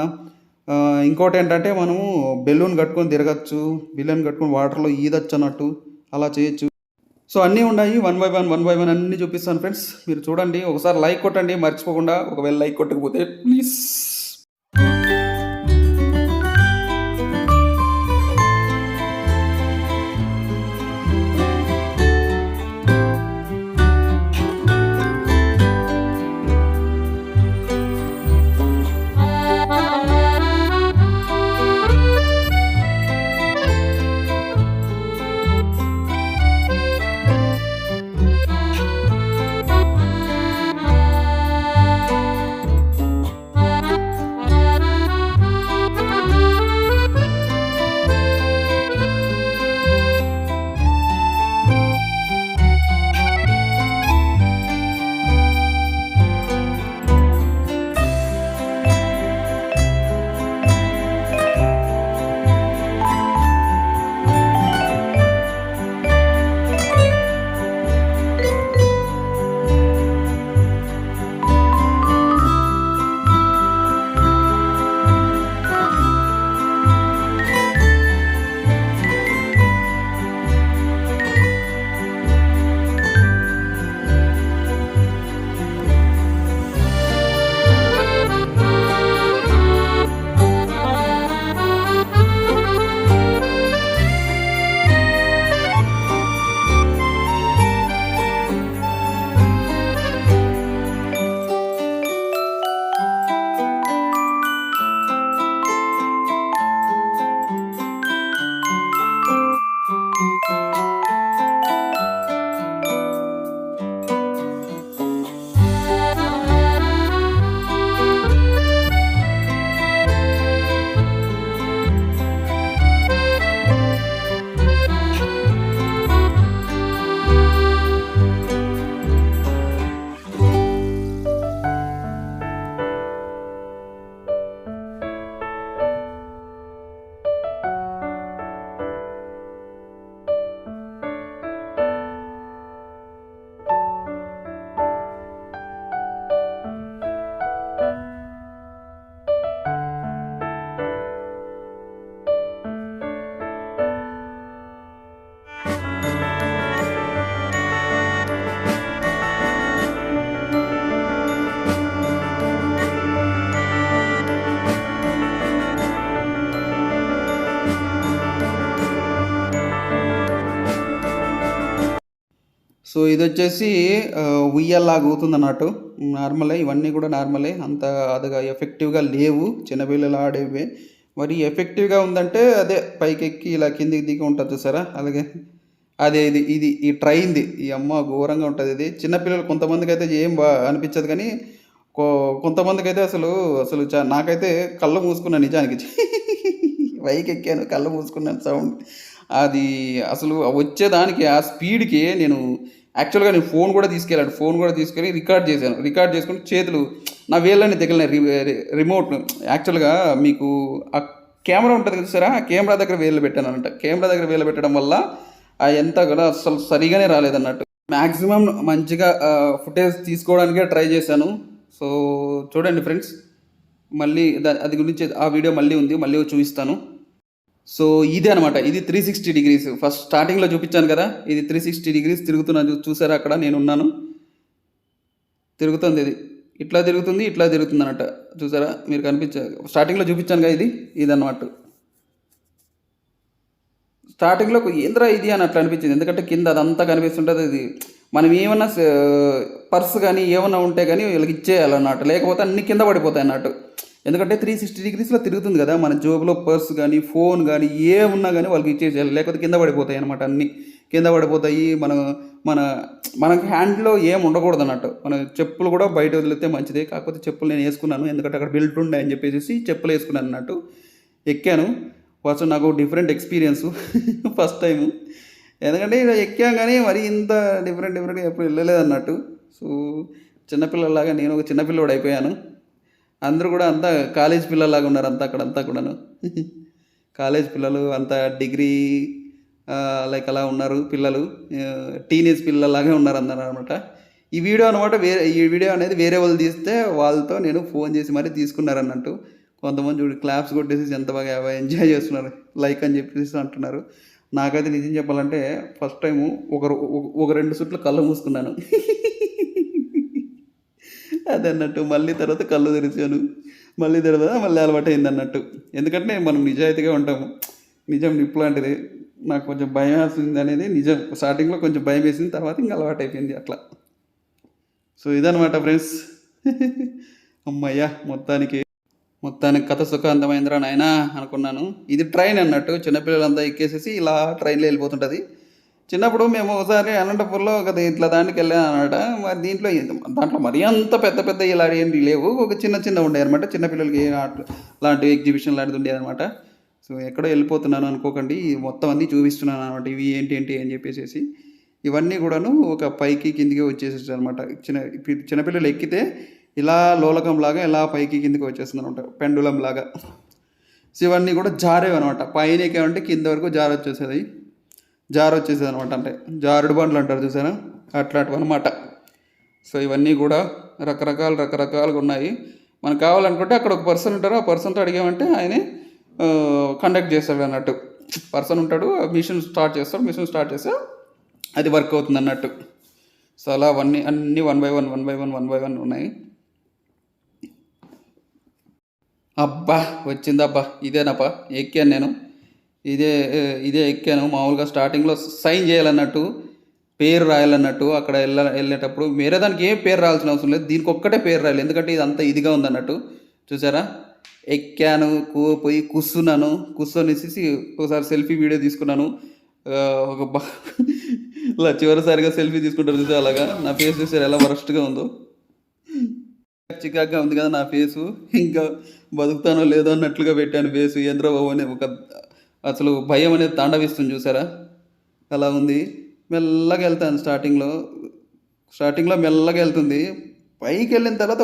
ఇంకోటి ఏంటంటే మనము బెలూన్ కట్టుకొని తిరగచ్చు, బెలూన్ కట్టుకొని వాటర్లో ఈదచ్చు అన్నట్టు, అలా చేయొచ్చు. సో అన్నీ ఉన్నాయి. వన్ బై వన్ అన్నీ చూపిస్తాను ఫ్రెండ్స్. మీరు చూడండి. ఒకసారి లైక్ కొట్టండి మర్చిపోకుండా. ఒకవేళ లైక్ కొట్టకపోతే ప్లీజ్. సో ఇదొచ్చేసి ఉయ్యాలలాగా ఊగుతుందన్నట్టు. నార్మలే, ఇవన్నీ కూడా నార్మలే. అంత అదిగా ఎఫెక్టివ్‌గా లేవు. చిన్నపిల్లలు ఆడేవే. మరి ఎఫెక్టివ్‌గా ఉందంటే అదే పైకెక్కి ఇలా కిందకి దిగి ఉంటది చూసారా? అలాగే అదే ఇది ఈ ట్రైన్‌ది. ఈ అమ్మ ఘోరంగా ఉంటదిది. చిన్న పిల్లలు కొంతమందికైతే ఏం అనిపిచ్చదు గానీ, కొ కొంతమందికైతే నాకైతే కళ్ళు మూసుకున్నా నిజానికి. పైకెక్కాను, కళ్ళు మూసుకున్నాను సౌండ్. అది అసలు వచ్చేదానికి ఆ స్పీడ్‌కి యాక్చువల్‌గా నేను ఫోన్ గూడా తీసుకెళ్ళి రికార్డ్ చేశాను. రికార్డ్ చేసుకొని చేతులు నా వేళ్ళన్నీ తగిలినాయి. రిమోట్ యాక్చువల్‌గా మీకు ఆ కెమెరా ఉంటది చూసారా? ఆ కెమెరా దగ్గర వేళ్ళు పెట్టాననమాట. కెమెరా దగ్గర వేళ్ళు పెట్టడం వల్ల అయంతా కూడా అస్సలు సరిగానే రాలేదన్నట్టు. మాక్సిమం మంచిగా ఫుటేజ్ తీసుకోవడానికే ట్రై చేశాను. సో, చూడండి ఫ్రెండ్స్. మళ్ళీ అది గురించి ఆ వీడియో మళ్ళీ ఉంది. మళ్ళీ చూపిస్తాను. సో, ఇదే అనమాట. ఇది 360 డిగ్రీస్. ఫస్ట్ స్టార్టింగ్‌లో చూపించాను కదా! ఇది 360 డిగ్రీస్ తిరుగుతున్నది చూసారా అక్కడ నేనున్నాను. తిరుగుతుందిది. ఇట్లా తిరుగుతుంది, ఇట్లా తిరుగుతుందనమాట. చూసారా? మీరు స్టార్టింగ్‌లో చూపించానుగా ఇదన్నమాట. స్టార్టింగ్‌లో ఏందిరా ఇది అని అట్లా అనిపించింది. ఎందుకంటే కింద అదంతా కనిపిస్తుంటది. మనం ఏమన్నా పర్స్ గానీ, ఏమన్నా ఉంటే గానీ వీళ్ళకి ఇచ్చేయాలన్నట్టు. లేకపోతే అన్నీ కింద పడిపోతాయన్నట్టు. ఎందుకంటే 360 డిగ్రీస్‌లో తిరుగుతుంది కదా! మన జేబులో పర్స్ గానీ, ఫోన్ గానీ ఏమున్నా గానీ వాళ్ళకి ఇచ్చేసేయాలి. లేకపోతే కింద పడిపోతాయన్నమాట అన్నీ. కింద పడిపోతాయి. మన మనకి హ్యాండ్‌లో ఏమి ఉండకూడదన్నట్టు. మన చెప్పులు కూడా బయట వదిలితే మంచిదే. కాకపోతే చెప్పులు నేను యేసుకున్నాను. ఎందుకంటే అక్కడ బెల్ట్ ఉండే అని చెప్పేసేసి చెప్పులేసుకున్నాను అన్నట్టు. ఎక్కాను. ఫస్ట్ నాకు డిఫరెంట్ ఎక్స్‌పీరియన్సు. First time. ఎందుకంటే ఇలా ఎక్కాం గానీ మరీ ఇంత డిఫరెంట్‌గా ఎప్పుడు వెళ్ళలేదన్నట్టు. సో, చిన్నపిల్లల్లాగా నేను ఒక చిన్న పిల్లోడయిపోయాను. అందరూ కూడా అంతా కాలేజీ పిల్లల్లాగా ఉన్నారు అక్కడంతా కూడాను. కాలేజీ పిల్లలు అంతా డిగ్రీ లైక్ అలా ఉన్నారు పిల్లలు. టీనేజ్ పిల్లల్లాగే ఉన్నారు అందరనమాట. ఈ వీడియో అనేది వేరే వాళ్ళు తీస్తే వాళ్ళతో నేను ఫోన్ చేసి మరీ తీసుకున్నారన్నట్టు. కొంతమంది చూడు క్లాప్స్ కొట్టేసి ఎంత బాగా ఎంజాయ్ చేస్తున్నారు. లైక్ అని చెప్పేసి అంటున్నారు. నాకైతే నిజం చెప్పాలంటే ఫస్ట్ టైము ఒక 2 సుట్లు కళ్ళు మూసుకున్నాను. అదన్నట్టు. మళ్ళీ తర్వాత కళ్ళు తెరిచాను. మళ్ళీ తర్వాత మళ్ళీ అలవాటయిందన్నట్టు. ఎందుకంటే మనం నిజాయితీగా ఉంటాము. నిజం నిప్పు లాంటిది. నాకు కొంచెం భయమేసిందనేది నిజం. స్టార్టింగ్‌లో కొంచెం భయమేసింది. తర్వాత ఇంక అలవాటయిపోయింది అట్లా. సో, ఇదనమాట ఫ్రెండ్స్. హమ్మయ్య! మొత్తానికి కథ సుఖాంతమైందిరా నాయనా అనుకున్నాను. ఇది ట్రైన్ అన్నట్టు. చిన్నపిల్లలంతా ఎక్కేసేసి ఇలా ట్రైన్‌లో వెళ్ళిపోతుంటది. చిన్నప్పుడు మేము ఒకసారి అనంతపూర్‌లో ఇట్లా దాంట్లోకెళ్ళామనమాట. మరి దాంట్లో మరీ అంత పెద్ద ఇలాంటివి లేవు. ఒక చిన్నవి ఉండేయనమాట. చిన్నపిల్లలకి లాంటి ఎగ్జిబిషన్ లాంటిది ఉండేదనమాట. సో, ఎక్కడో వెళ్ళిపోతున్నాను అనుకోకండి. మొత్తం అన్నీ చూపిస్తున్నాను అనమాట. ఇవి ఏంటి అని చెప్పేసేసి. ఇవన్నీ కూడాను ఒక పైకి కిందికి వచ్చేసేసాయనమాట. చిన్నపిల్లలు ఎక్కితే ఇలా లోలకంలాగా ఇలా పైకి కిందికి వచ్చేస్తుందనమాట. పెండులంలాగా. సో, ఇవన్నీ కూడా జారేవనమాట. పైన ఎక్కామంటే కింద వరకు జారొచ్చేసేదనమాట. అంటే జారుడు బండ్లు అంటారు చూసారా? అట్లాంటివన్నమాట. సో, ఇవన్నీ కూడా రకరకాలుగా ఉన్నాయి. మనకు కావాలనుకుంటే అక్కడ ఒక పర్సన్ ఉంటారు. ఆ పర్సన్‌తో అడిగామంటే ఆయనే కండక్ట్ చేస్తాడు అన్నట్టు. పర్సన్ ఉంటాడు. మిషన్ స్టార్ట్ చేస్తే అది వర్క్ అవుతుంది అన్నట్టు. సో, అలా అన్నీ వన్ బై వన్ ఉన్నాయి. అబ్బా! వచ్చిందబ్బా! ఇదేనబ్బా! ఎక్కాను నేను. ఇదే ఎక్కాను. మామూలుగా స్టార్టింగ్‌లో సైన్ చేయాలన్నట్టు, పేరు రాయాలన్నట్టు అక్కడ వెళ్ళేటప్పుడు వేరే దానికి ఏం పేరు రాయాల్సిన అవసరం లేదు. దీనికి ఒక్కటే పేరు రాయాలి. ఎందుకంటే ఇదంతా ఇదిగా ఉందన్నట్టు. చూసారా? ఎక్కాను, పోయి కూర్చొనేసేసి ఒకసారి సెల్ఫీ వీడియో తీసుకున్నాను. ఇలా చివరిసారిగా సెల్ఫీ తీసుకుంటారు చూసారా అలాగా. నా ఫేస్ చూసారా ఎలా వరస్ట్‌గా ఉందో. చికాగ్గా ఉంది కదా నా ఫేసు. ఇంకా బతుకుతానో లేదో అన్నట్లుగా పెట్టాను ఫేసు. ఏంద్రా బాబు అని అసలు భయం అనేది తాండవిస్తుంది చూసారా? అలా ఉంది. మెల్లగా వెళ్తాను స్టార్టింగ్‌లో మెల్లగా వెళ్తుంది. పైకి వెళ్ళిన తర్వాత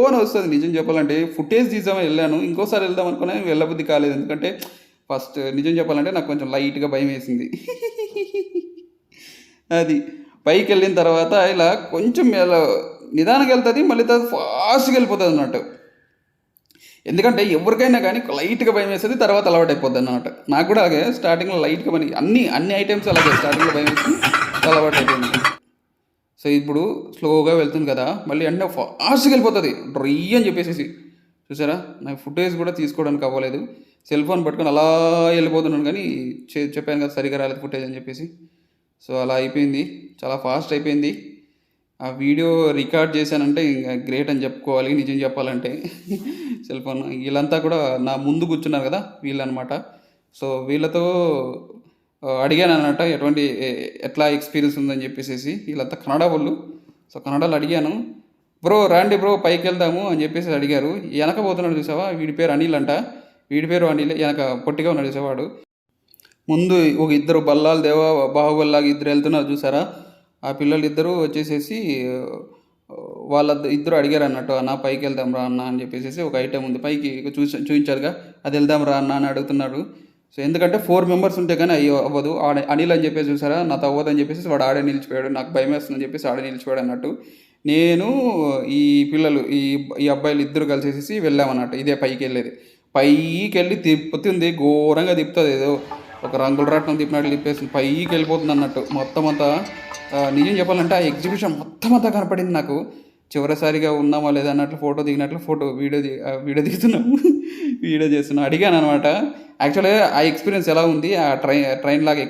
అని వస్తుంది. నిజం చెప్పాలంటే ఫుటేజ్ తీద్దామని వెళ్ళాను. ఇంకోసారి వెళ్దాం అనుకున్నా వెళ్ళబుద్ధి కాలేదు. ఎందుకంటే ఫస్ట్ నిజం చెప్పాలంటే నాకు కొంచెం లైట్‌గా భయం వేసింది. అది పైకి వెళ్ళిన తర్వాత ఇలా కొంచెం నిదానంగా వెళ్తుంది. మళ్ళీ తర్వాత ఫాస్ట్‌గా వెళ్ళిపోతుంది అన్నట్టు. ఎందుకంటే ఎవరికైనా కానీ లైట్‌గా భయం వేస్తుంది. తర్వాత అలవాటు అయిపోద్ది అన్నమాట. నాకు కూడా అలాగే స్టార్టింగ్‌లో లైట్‌గా అన్ని ఐటమ్స్ అలాగే స్టార్టింగ్‌లో భయం వేసి అలవాటు అయిపోయింది. సో, ఇప్పుడు స్లోగా వెళ్తుంది కదా! మళ్ళీ వెంటనే ఫాస్ట్‌గా వెళ్ళిపోతుంది. డ్రయ్ అని చెప్పేసేసి. చూసారా? నాకు ఫుటేజ్ కూడా తీసుకోవడానికి అవ్వలేదు. సెల్ ఫోన్ పట్టుకొని అలా వెళ్ళిపోతున్నాను కానీ చెప్పాను కదా సరిగ్గా రాలేదు ఫుటేజ్ అని చెప్పేసి. సో అలా అయిపోయింది, చాలా ఫాస్ట్ అయిపోయింది. ఆ వీడియో రికార్డ్ చేశానంటే ఇంక గ్రేట్ అని చెప్పుకోవాలి నిజం చెప్పాలంటే. సెల్ ఫోన్ వీళ్ళంతా కూడా నా ముందు కూర్చున్నారు కదా వీళ్ళనమాట. సో వీళ్ళతో అడిగాను అన్నమాట ఎట్లా ఎక్స్పీరియన్స్ ఉందని చెప్పేసి. వీళ్ళంతా కన్నడ వాళ్ళు. సో కన్నడలో అడిగాను, బ్రో రండి బ్రో పైకి వెళ్దాము అని చెప్పేసి అడిగారు. వెనక పోతున్నాడు చూసావా, వీడి పేరు అనిల్ అంట. వీడి పేరు అనిల్, వెనక పొట్టిగా ఉన్నాడు చూసేవాడు. ముందు ఒక ఇద్దరు బల్లాల దేవ బాహుబలిలాగా ఇద్దరు వెళ్తున్నారు చూసారా, ఆ పిల్లలు ఇద్దరు వచ్చేసేసి వాళ్ళ ఇద్దరు అడిగారు అన్నట్టు, అన్న పైకి వెళ్దాం రా అన్న అని చెప్పేసి. ఒక ఐటెం ఉంది పైకి చూపించారుగా, అది వెళ్దాం రా అన్న అని అడుగుతున్నాడు. సో ఎందుకంటే 4 మెంబర్స్ ఉంటే కానీ అయ్యో అవ్వదు. అనిల్ అని చెప్పేసి చూసారా, నాతో అవ్వదు అని చెప్పేసి వాడు ఆడే నిలిచిపోయాడు. నాకు భయం వేస్తుందని చెప్పేసి ఆడే నిలిచిపోయాడు అన్నట్టు. నేను ఈ పిల్లలు ఈ అబ్బాయిలు ఇద్దరు కలిసేసి వెళ్ళామన్నట్టు. ఇదే పైకి వెళ్ళేది. పైకి వెళ్ళి తిప్పుతుంది, ఘోరంగా తిప్పుతుంది. ఏదో ఒక రంగుల రాట్నం తిప్పినట్టు తిప్పేస్తుంది, పైకి వెళ్ళిపోతుంది అన్నట్టు. మొత్తం అంతా నిజం చెప్పాలంటే ఆ ఎగ్జిబిషన్ మొత్తం అంతా కనపడింది నాకు. చివరిసారిగా ఉన్నామా లేదా అన్నట్లు ఫోటో దిగినట్లు వీడియో దిగుతున్నాము. వీడియో చేస్తున్నాం. అడిగాను అనమాట, యాక్చువల్గా ఆ ఎక్స్పీరియన్స్ ఎలా ఉంది, ఆ ట్రైన్ లాగా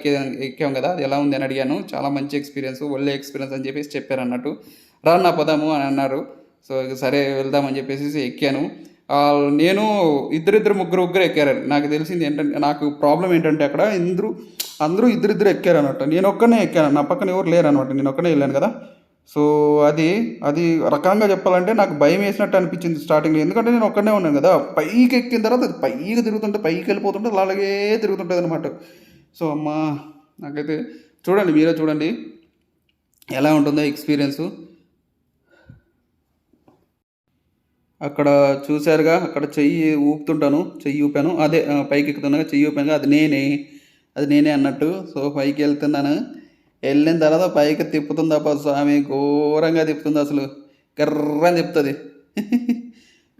ఎక్కాం కదా, అది ఎలా ఉంది అని అడిగాను. చాలా మంచి ఎక్స్పీరియన్స్, ఒళ్ళే ఎక్స్పీరియన్స్ అని చెప్పేసి చెప్పారు అన్నట్టు. నా పదాము అని అన్నారు. సో సరే వెళ్దామని చెప్పేసి ఎక్కాను. నేను ముగ్గురు ఎక్కారు. నాకు తెలిసింది ఏంటంటే, నాకు ప్రాబ్లం ఏంటంటే అక్కడ అందరూ ఇద్దరు ఎక్కారు అన్నట్టు. నేను ఒక్కనే ఎక్కాను, నా పక్కన ఎవరు లేరు అనమాట. నేను ఒక్కనే వెళ్ళాను కదా. సో అది రకంగా చెప్పాలంటే నాకు భయం వేసినట్టు అనిపించింది స్టార్టింగ్లో. ఎందుకంటే నేను ఒక్కనే ఉన్నాను కదా. పైకి ఎక్కిన తర్వాత అది పైకి తిరుగుతుంటే, పైకి వెళ్ళిపోతుంటే అలాగే తిరుగుతుంటుంది అనమాట. సో అమ్మా, నాకైతే చూడండి, మీరే చూడండి ఎలా ఉంటుందో ఎక్స్పీరియన్సు. అక్కడ చూశారుగా, అక్కడ చెయ్యి ఊపాను. అదే పైకి ఎక్కుతున్నాగా చెయ్యి ఊపాను, అది నేనే అన్నట్టు. సో పైకి వెళ్తున్నాను. వెళ్ళిన తర్వాత పైకి తిప్పుతుంది అప్ప స్వామి, ఘోరంగా తిప్పుతుంది అసలు, కర్రని తిప్పుతుంది.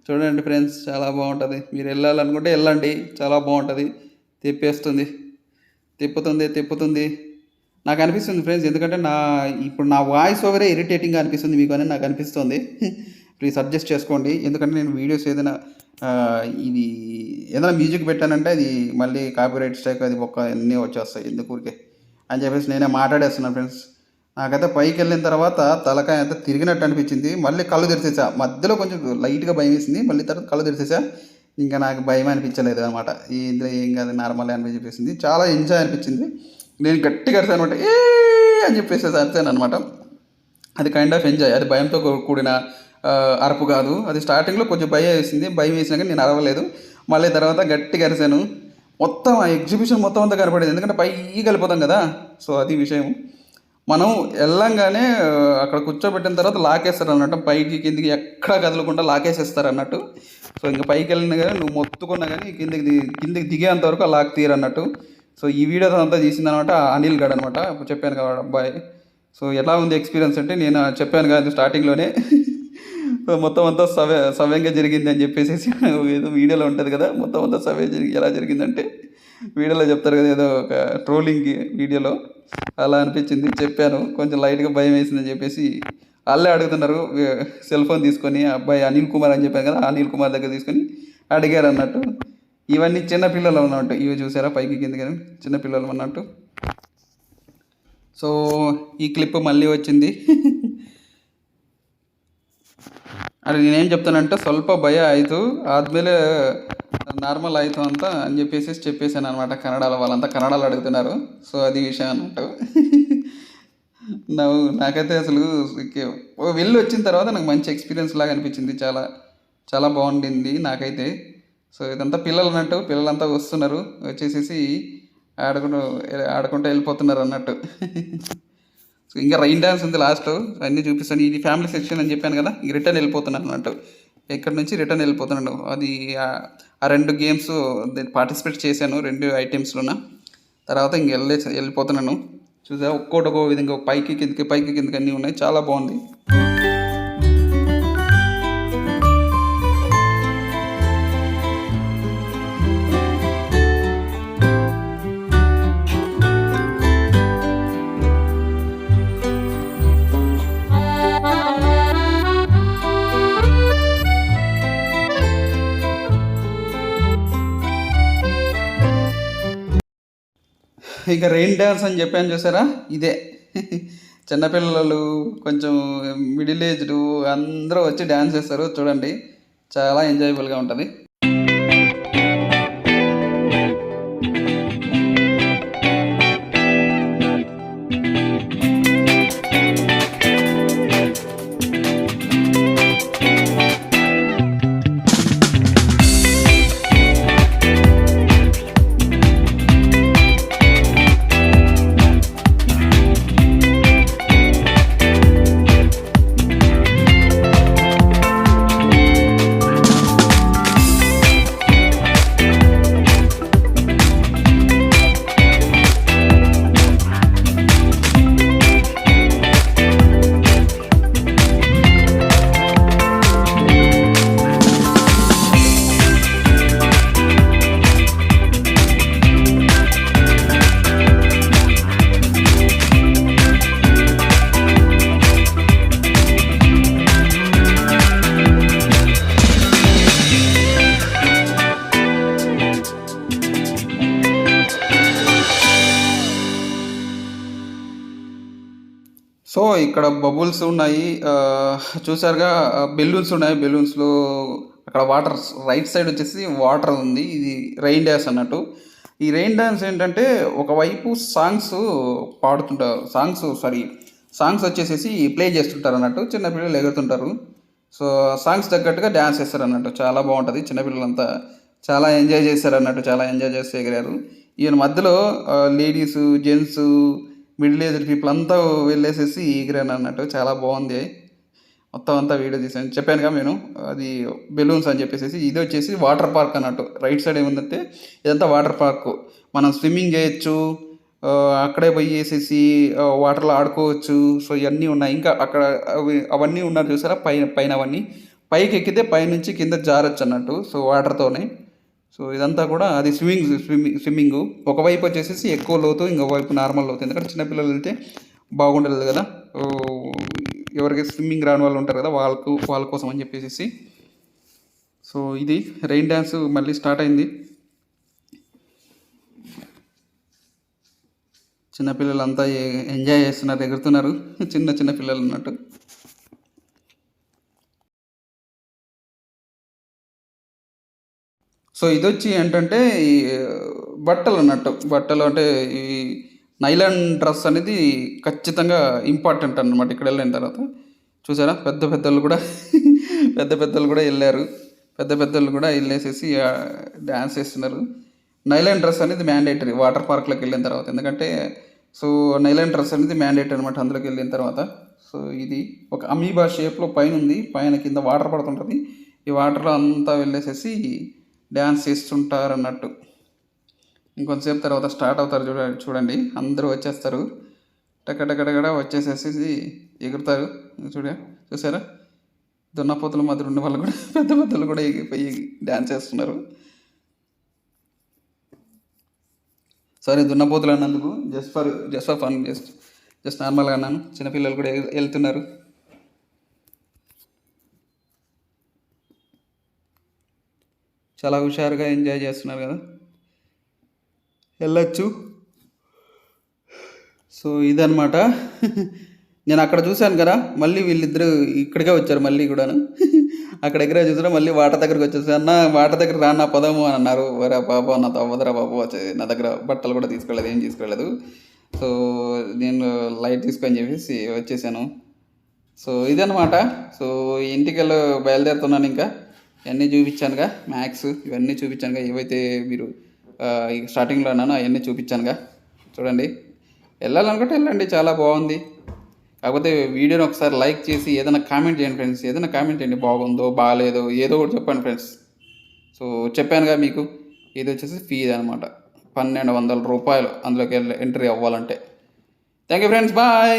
చూడండి ఫ్రెండ్స్, చాలా బాగుంటుంది. మీరు వెళ్ళాలనుకుంటే వెళ్ళండి, చాలా బాగుంటుంది. తిప్పుతుంది. నాకు అనిపిస్తుంది ఫ్రెండ్స్, ఎందుకంటే ఇప్పుడు నా వాయిస్ ఓవరే ఇరిటేటింగ్గా అనిపిస్తుంది మీకు అని నాకు అనిపిస్తుంది. ప్లీజ్ అడ్జస్ట్ చేసుకోండి. ఎందుకంటే నేను వీడియోస్ ఏదైనా ఏదైనా మ్యూజిక్ పెట్టానంటే అది మళ్ళీ కాపీరైట్ స్ట్రైక్ అది అన్నీ వచ్చేస్తాయి ఎందుకు ఊరికే అని చెప్పేసి నేనే మాట్లాడేస్తున్నాను ఫ్రెండ్స్. నాకైతే పైకి వెళ్ళిన తర్వాత తలకాయ అంతా తిరిగినట్టు అనిపించింది. మళ్ళీ కళ్ళు తెరిచేసా. మధ్యలో కొంచెం లైట్గా భయం వేసింది, మళ్ళీ తర్వాత కళ్ళు తెరిచేసా. ఇంకా నాకు భయం అనిపించలేదు అనమాట. ఇందులో ఏం కాదు, నార్మల్ అనిపించేసింది. చాలా ఎంజాయ్ అనిపించింది. నేను గట్టిగా అరిసాను అనమాట, ఏ అని చెప్పేసి అరిసాను అనమాట. అది కైండ్ ఆఫ్ ఎంజాయ్, అది భయంతో కూడిన అరుపు కాదు. అది స్టార్టింగ్లో కొంచెం భయం వేసినా కానీ నేను అరవలేదు. మళ్ళీ తర్వాత గట్టిగా అరిసాను. మొత్తం ఆ ఎగ్జిబిషన్ మొత్తం అంతా కనపడేది, ఎందుకంటే పైకి వెళ్ళిపోతాం కదా. సో అది విషయం. మనం వెళ్ళంగానే అక్కడ కూర్చోబెట్టిన తర్వాత లాకేస్తారు అన్నట్టు, పైకి కిందికి ఎక్కడ కదలకుండా లాకేసేస్తారు అన్నట్టు. సో ఇంకా పైకి వెళ్ళినా కానీ నువ్వు మొత్తుకున్నా కానీ కిందికి దిగేంత వరకు లాక్ తీయరు అన్నట్టు. సో ఈ వీడియో అంతా తీసిందనమాట అనిల్ గడ్ అనమాట. చెప్పాను కదా అబ్బాయి. సో ఎలా ఉంది ఎక్స్పీరియన్స్ అంటే, నేను చెప్పాను కదా స్టార్టింగ్లోనే, మొత్తం అంతా సవ్యంగా జరిగింది అని చెప్పేసి ఏదో వీడియోలో ఉంటుంది కదా, మొత్తం అంతా ఎలా జరిగిందంటే వీడియోలో చెప్తారు కదా, ఏదో ఒక ట్రోలింగ్ వీడియోలో అలా అనిపించింది. చెప్పాను, కొంచెం లైట్గా భయం వేసిందని చెప్పేసి వాళ్ళే అడుగుతున్నారు. సెల్ ఫోన్ తీసుకొని అబ్బాయి అనిల్ కుమార్ అని చెప్పాను కదా, అనిల్ కుమార్ దగ్గర తీసుకొని అడిగారు అన్నట్టు. ఇవన్నీ చిన్నపిల్లలు అన్నట్టు, ఇవి చూసారా పైకి కిందకి చిన్నపిల్లలు అన్నట్టు. సో ఈ క్లిప్ మళ్ళీ వచ్చింది. అది నేనేం చెప్తానంటే, ಸ್ವಲ್ಪ ಭಯ ಆಯಿತು, ಆದಮೇಲೆ నార్మల్ ఆయిತು ಅಂತ అని చెప్పేసాను అనమాట. కన్నడలో వాళ్ళంతా కన్నడలో అడుగుతున్నారు. సో అది విషయం అన్నట్టు. నాకైతే అసలు వెళ్ళి వచ్చిన తర్వాత నాకు మంచి ఎక్స్పీరియన్స్ లాగా అనిపించింది. చాలా చాలా బాగుండింది నాకైతే. సో ఇదంతా పిల్లలు అన్నట్టు, పిల్లలంతా వస్తున్నారు, వచ్చేసేసి ఆడుకుంటూ వెళ్ళిపోతున్నారు అన్నట్టు. సో ఇంకా రైన్ డ్యాన్స్ ఉంది లాస్ట్, అన్నీ చూపిస్తాను. ఇది ఫ్యామిలీ సెక్షన్ అని చెప్పాను కదా, ఇంక రిటర్న్ వెళ్ళిపోతున్నాను అన్నట్టు. ఇక్కడ నుంచి రిటర్న్ వెళ్ళిపోతున్నాను. అది ఆ 2 గేమ్స్ పార్టిసిపేట్ చేశాను, 2 ఐటమ్స్లోన. తర్వాత ఇంక వెళ్ళిపోతున్నాను. చూసా ఒక్కో విధంగా పైకి కిందకి అన్నీ ఉన్నాయి. చాలా బాగుంది. ఇక రెయిన్ డ్యాన్స్ అని చెప్పాను చూసారా, ఇదే. చిన్నపిల్లలు, కొంచెం మిడిల్ ఏజ్డ్ అందరూ వచ్చి డ్యాన్స్ చేస్తారు చూడండి. చాలా ఎంజాయబుల్గా ఉంటుంది. సో ఇక్కడ బబుల్స్ ఉన్నాయి, చూసారుగా. బెలూన్స్ ఉన్నాయి, బెలూన్స్లో అక్కడ వాటర్, రైట్ సైడ్ వచ్చేసి వాటర్ ఉంది. ఇది రెయిన్ డ్యాన్స్ అన్నట్టు. ఈ రెయిన్ డ్యాన్స్ ఏంటంటే ఒకవైపు సాంగ్స్ పాడుతుంటారు, సాంగ్స్ వచ్చేసేసి ప్లే చేస్తుంటారు అన్నట్టు. చిన్నపిల్లలు ఎగురుతుంటారు. సో సాంగ్స్ తగ్గట్టుగా డ్యాన్స్ చేస్తారు అన్నట్టు. చాలా బాగుంటుంది. చిన్నపిల్లలంతా చాలా ఎంజాయ్ చేశారు అన్నట్టు, చాలా ఎంజాయ్ చేసి ఎగిరారు. ఈయన మధ్యలో ladies, gents, middle aged people అంతా వెళ్ళేసేసి ఎగిరాను అన్నట్టు. చాలా బాగుంది. మొత్తం అంతా వీడియో తీసాను, చెప్పానుగా నేను. అది బెలూన్స్ అని చెప్పేసి. ఇది వచ్చేసి వాటర్ పార్క్ అన్నట్టు. రైట్ సైడ్ ఏముందంటే ఇదంతా వాటర్ పార్క్. మనం స్విమ్మింగ్ చేయొచ్చు, అక్కడే పోయి వేసేసి వాటర్లో ఆడుకోవచ్చు. సో ఇవన్నీ ఉన్నాయి. ఇంకా అక్కడ అవన్నీ ఉన్నారు చూసారా, పైన పైన అవన్నీ. పైకి ఎక్కితే పైనుంచి కింద జారచ్చు అన్నట్టు. సో వాటర్తోనే. సో ఇదంతా కూడా అది స్విమ్మింగ్. ఒకవైపు వచ్చేసి ఎక్కువ లోతు, ఇంకోవైపు నార్మల్ లోతు. ఎందుకంటే చిన్నపిల్లలు వెళ్తే బాగుండదు కదా. ఎవరికి స్విమ్మింగ్ రాని వాళ్ళు ఉంటారు కదా, వాళ్ళ కోసం అని చెప్పేసి. సో ఇది రెయిన్ డ్యాన్స్ మళ్ళీ స్టార్ట్ అయింది. చిన్నపిల్లలంతా ఎంజాయ్ చేస్తున్నారు, ఎగురుతున్నారు. చిన్న పిల్లలు అన్నట్టు. సో ఇదొచ్చి ఏంటంటే ఈ బట్టలు అన్నట్టు. బట్టలు అంటే ఈ నైలాన్ డ్రెస్ అనేది ఖచ్చితంగా ఇంపార్టెంట్ అన్నమాట ఇక్కడ వెళ్ళిన తర్వాత. చూసారా, పెద్దలు కూడా పెద్దలు కూడా వెళ్ళారు. పెద్దలు కూడా వెళ్ళేసేసి డ్యాన్స్ చేస్తున్నారు. నైలాన్ డ్రెస్ అనేది మ్యాండేటరీ వాటర్ పార్క్లోకి వెళ్ళిన తర్వాత. ఎందుకంటే సో నైలాన్ డ్రెస్ అనేది మ్యాండేటరీ అనమాట అందులోకి వెళ్ళిన తర్వాత. సో ఇది ఒక అమీబా షేప్లో పైన ఉంది, పైన కింద వాటర్ పడుతుంటుంది. ఈ వాటర్లో అంతా వెళ్ళేసేసి డ్యాన్స్ చేస్తుంటారు అన్నట్టు. ఇంకొంతసేపు తర్వాత స్టార్ట్ అవుతారు చూడండి. అందరూ వచ్చేస్తారు, టకటకటకడ వచ్చేసేసి ఎగురుతారు. చూసారా, దున్నపోతుల మధ్య ఉండే వాళ్ళు కూడా పెద్దలు కూడా ఎగిపోయి డ్యాన్స్ చేస్తున్నారు. సారీ, దున్నపోతులు అన్నందుకు జస్ట్ ఫర్ ఫన్, జస్ట్ నార్మల్గా అన్నాను. చిన్నపిల్లలు కూడా వెళ్తున్నారు. చాలా హుషారుగా ఎంజాయ్ చేస్తున్నారు కదా, వెళ్ళచ్చు. సో ఇదనమాట. నేను అక్కడ చూశాను కదా, మళ్ళీ వీళ్ళిద్దరు ఇక్కడికే వచ్చారు మళ్ళీ కూడాను. అక్కడ దగ్గర చూసారా, మళ్ళీ వాటర్ దగ్గరికి వచ్చేసి, అన్న వాటర్ దగ్గర రానా పదము అని అన్నారు. వరా బాబు నాతో అవ్వదురా బాబు, నా దగ్గర బట్టలు కూడా తీసుకోలేదు, ఏం తీసుకోలేదు. సో నేను లైట్ తీసుకొని చెప్పేసి వచ్చేసాను. సో ఇదనమాట. సో ఇంటికి వెళ్ళి బయలుదేరుతున్నాను. ఇంకా ఇవన్నీ చూపించానుగా, మ్యాథ్స్ ఇవన్నీ చూపించానుగా, ఏవైతే మీరు స్టార్టింగ్లో అన్నానో అవన్నీ చూపించానుగా. చూడండి, వెళ్ళాలనుకుంటే వెళ్ళండి, చాలా బాగుంది. కాకపోతే వీడియోని ఒకసారి లైక్ చేసి ఏదైనా కామెంట్ చేయండి ఫ్రెండ్స్. ఏదైనా కామెంట్ చేయండి, బాగుందో బాగాలేదో ఏదో ఒకటి చెప్పండి ఫ్రెండ్స్. సో చెప్పానుగా మీకు, ఇది వచ్చేసి ఫీజు అనమాట, 1200 రూపాయలు అందులోకి ఎంట్రీ అవ్వాలంటే. Thank you friends, bye.